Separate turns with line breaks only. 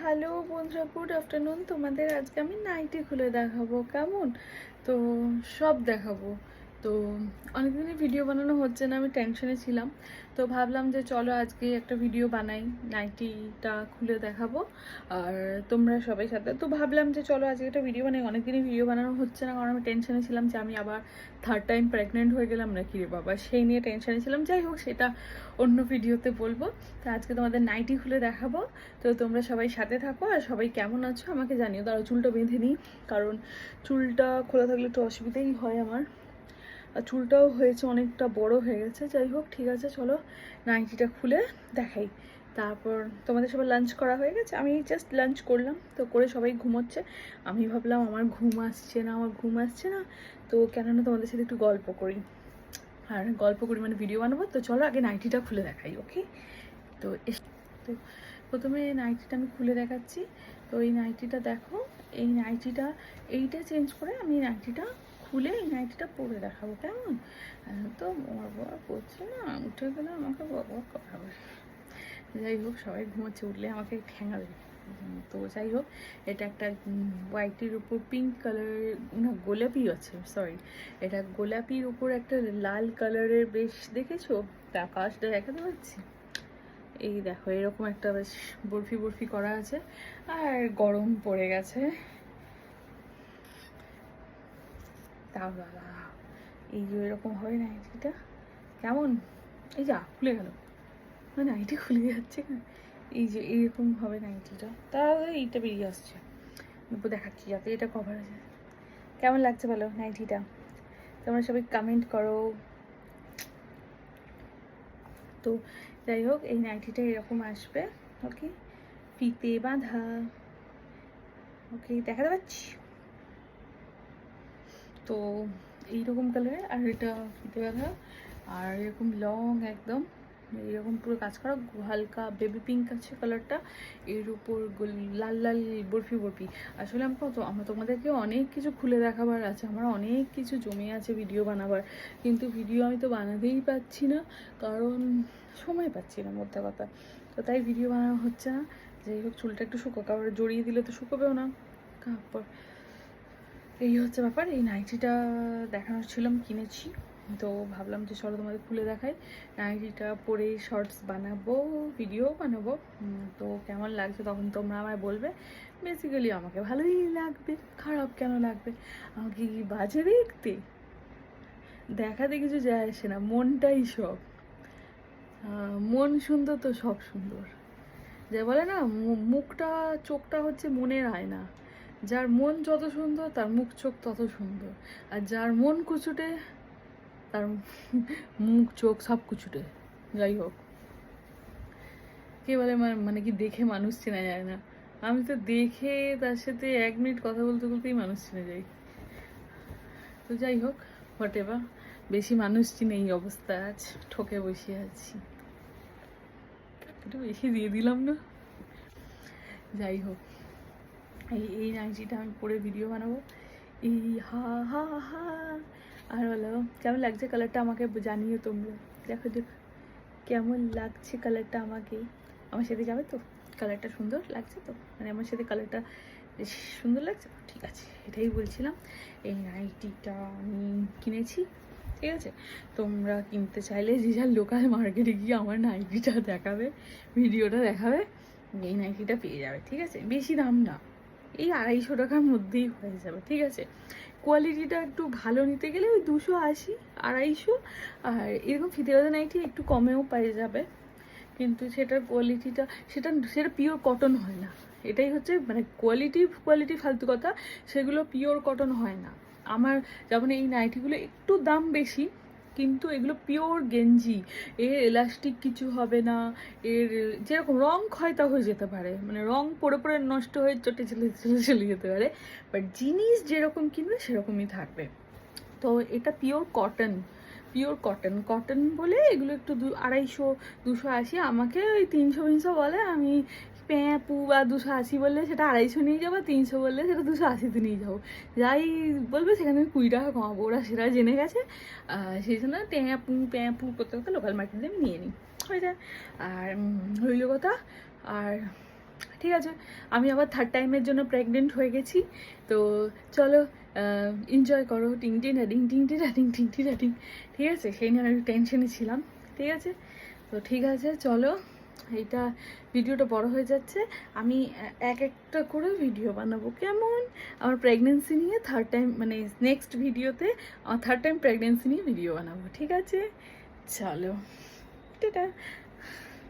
Hello বন্ধুরা, good afternoon. তোমাদের আজকে আমি নাইটি খুলে দেখাবো, কেমন? তো সব দেখাবো। তো অনেকদিনই ভিডিও বানানো হচ্ছে না, আমি টেনশনে ছিলাম। তো ভাবলাম যে চলো আজকে একটা ভিডিও বানাই, নাইটিটা খুলে দেখাবো আর তোমরা সবাই সাথে। তো ভাবলাম যে চলো আজকে একটা ভিডিও বানাই, অনেকদিনই ভিডিও বানানো হচ্ছে না কারণ আমি টেনশনে ছিলাম যে আমি আবার থার্ড টাইম প্রেগনেন্ট হয়ে গেলাম নাকি রে বাবা, সেই নিয়ে টেনশনে ছিলাম। যাই হোক, সেটা অন্য ভিডিওতে বলবো। তো আজকে তোমাদের নাইটি খুলে দেখাবো। তো তোমরা সবাই সাথে থাকো আর সবাই কেমন আছো আমাকে জানিও। তারা চুলটা বেঁধে নিই, কারণ চুলটা খোলা থাকলে একটু অসুবিধাই হয় আমার, আর চুলটাও হয়েছে অনেকটা বড় হয়ে গেছে। যাই হোক, ঠিক আছে, চলো নাইটিটা খুলে দেখাই। তারপর তোমাদের সবাই লাঞ্চ করা হয়ে গেছে, আমি জাস্ট লাঞ্চ করলাম, তো করে সবাই ঘুমোচ্ছে। আমি ভাবলাম আমার ঘুম আসছে না, তো কেননা তোমাদের সাথে একটু গল্প করি, আর গল্প করি মানে ভিডিও বানাবো। তো চলো আগে নাইটিটা খুলে দেখাই, ওকে? তো তো প্রথমে নাইটিটা আমি খুলে দেখাচ্ছি। তো এই নাইটিটা দেখো, এই নাইটিটা এইটা চেঞ্জ করে আমি নাইটিটা খুলে এই নাইটিটা পরে দেখাবো, কেমন? তো বাবা করছে না, উঠে গেলে আমাকে বাবা করাবে। যাই হোক, সবাই ঘুমোচ্ছে, উঠলে আমাকে ঠ্যাঙাবে। তো যাই হোক, এটা একটা হোয়াইটের উপর পিঙ্ক কালার, না গোলাপি আছে, সরি, এটা গোলাপির উপর একটা লাল কালারের, বেশ দেখেছো? তা আকাশটা দেখাতে পাচ্ছি, এই দেখো এরকম একটা বেশ বরফি বরফি করা আছে, আর গরম পড়ে গেছে। তা বাবা, এই যে এরকম হবে নাইটিটা, কেমন? এই যা খুলে গেল, মানে নাইটি খুলে যাচ্ছে না, এই যে এইরকম হবে নাইটিটা, তাহলে এইটা বেরিয়ে আসছে। দেখাচ্ছি যাতে এটা কভার আছে। কেমন লাগছে বলো নাইটিটা? তোমরা সবাই কমেন্ট করো। তো যাই হোক, এই নাইটিটা এরকম আসবে, ওকে, ফিতে বাঁধা, ওকে, দেখাতে পাচ্ছি। তো এইরকম কালারের, আর এটা ফিতে বাঁধা, আর এরকম লং একদম এরকম পুরো কাজ করা, হালকা বেবি পিঙ্ক আছে কালারটা, এর উপর লাল লাল বরফি বরফি। আসলে আমার তোমাদেরকে অনেক কিছু খুলে দেখাবার আছে, আমার অনেক কিছু জমে আছে ভিডিও বানাবার, কিন্তু ভিডিও আমি তো বানাতেই পাচ্ছি না, কারণ সময় পাচ্ছি না মোদ্দা কথা। তো তাই ভিডিও বানানো হচ্ছে না। যাই হোক, চুলটা একটু শুকোক, আবার জড়িয়ে দিলে তো শুকোবেও না। তারপর এই হচ্ছে ব্যাপার। এই নাইটিটা দেখানোর ছিলাম, কিনেছি, তো ভাবলাম যে চলো তোমাদের খুলে দেখাই। নাইটিটা পরে শর্টস বানাবো, ভিডিও বানাবো। তো কেমন লাগছে তখন তোমরা আমায় বলবে। বেসিক্যালি আমাকে ভালোই লাগবে, খারাপ কেন লাগবে? আমাকে কি বাজে দেখতে? দেখাতে কিছু যায় আসে না, মনটাই সব। মন সুন্দর তো সব সুন্দর। যে বলে না, মুখটা চোখটা হচ্ছে মনের আয়না। যার মন যত সুন্দর তার মুখ চোখ তত সুন্দর, আর যার মন কুচুটে তার মুখ চোখ সব কুচুটে। যাই হোক, কে বলে মানে কি দেখে মানুষ চেনা যায় না? আমি তো দেখে তার সাথে 1 মিনিট কথা বলতে বলতেই মানুষ চিনে যাই। তো যাই হোক, হোয়াট এভার, বেশি মানুষ চিনে এই অবস্থা, আজ ঠকে বসে আছি। একটু বেশি দিয়ে দিলাম না? যাই হোক, এই নাইটিটা আমি পরে ভিডিও বানাবো। এই হা হা হা। আর বলো কেমন লাগছে কালারটা, আমাকে জানিও তোমরা। দেখো দেখো কেমন লাগছে কালারটা আমাকে। আমার সাথে যাবে তো? কালারটা সুন্দর লাগছে তো? মানে আমার সাথে কালারটা বেশ সুন্দর লাগছে তো? ঠিক আছে, এটাই বলছিলাম। এই নাইটিটা আমি কিনেছি, ঠিক আছে? তোমরা কিনতে চাইলে যে যার লোকাল মার্কেটে গিয়ে আমার নাইটিটা দেখাবে, ভিডিওটা দেখাবে, এই নাইটিটা পেয়ে যাবে, ঠিক আছে? বেশি দাম না, এই 250 টাকার মধ্যেই হয়ে যাবে, ঠিক আছে? কোয়ালিটিটা একটু ভালো নিতে গেলে ওই 280, 250, আর এরকম ফিতে বাঁধা নাইটি একটু কমেও পেয়ে যাবে, কিন্তু সেটার কোয়ালিটিটা সেটা সেটা পিওর কটন হয় না। এটাই হচ্ছে মানে কোয়ালিটি ফালতু কথা, সেগুলো পিওর কটন হয় না। আমার যেমন এই নাইটিগুলো একটু দাম বেশি, কিন্তু এগুলো পিওর গেঞ্জি, এর এলাস্টিক কিছু হবে না, এর যেরকম রং ক্ষয়তা হয়ে যেতে পারে, মানে রং পরে পরে নষ্ট হয়ে চটে চলে যেতে পারে, বাট জিনিস যেরকম কিনবে সেরকমই থাকবে। তো এটা পিওর কটন বলে এগুলো একটু 250, 280, আমাকে ওই 300 বলে, আমি প্যাঁপু বা 280 বললে সেটা 250 নিয়ে যাবো, 300 বললে সেটা 280-তে নিয়ে যাবো, যাই বলবে সেখানে আমি 20 টাকা কমাবো, ওরা সেটা জেনে গেছে। সেই জন্য প্যাঁপু করতে করতে লোকাল মার্কেটে আমি নিয়ে নিই, হয়ে যায়। আর হইল কথা, আর ঠিক আছে, আমি আবার থার্ড টাইমের জন্য প্রেগনেন্ট হয়ে গেছি। তো চলো এনজয় করো, টিং টিং টিং টিং টিং টিং টিং টিং টিং, ঠিক আছে? সেই নিয়ে আমি একটু টেনশনে ছিলাম, ঠিক আছে? তো ঠিক আছে চলো, এইটা ভিডিওটা বড় হয়ে যাচ্ছে, আমি এক একটা করে ভিডিও বানাবো, কেমন? আমার প্রেগনেন্সি নিয়ে থার্ড টাইম, মানে নেক্সট ভিডিওতে থার্ড টাইম প্রেগনেন্সি নিয়ে ভিডিও বানাবো, ঠিক আছে? চলো, টাটা।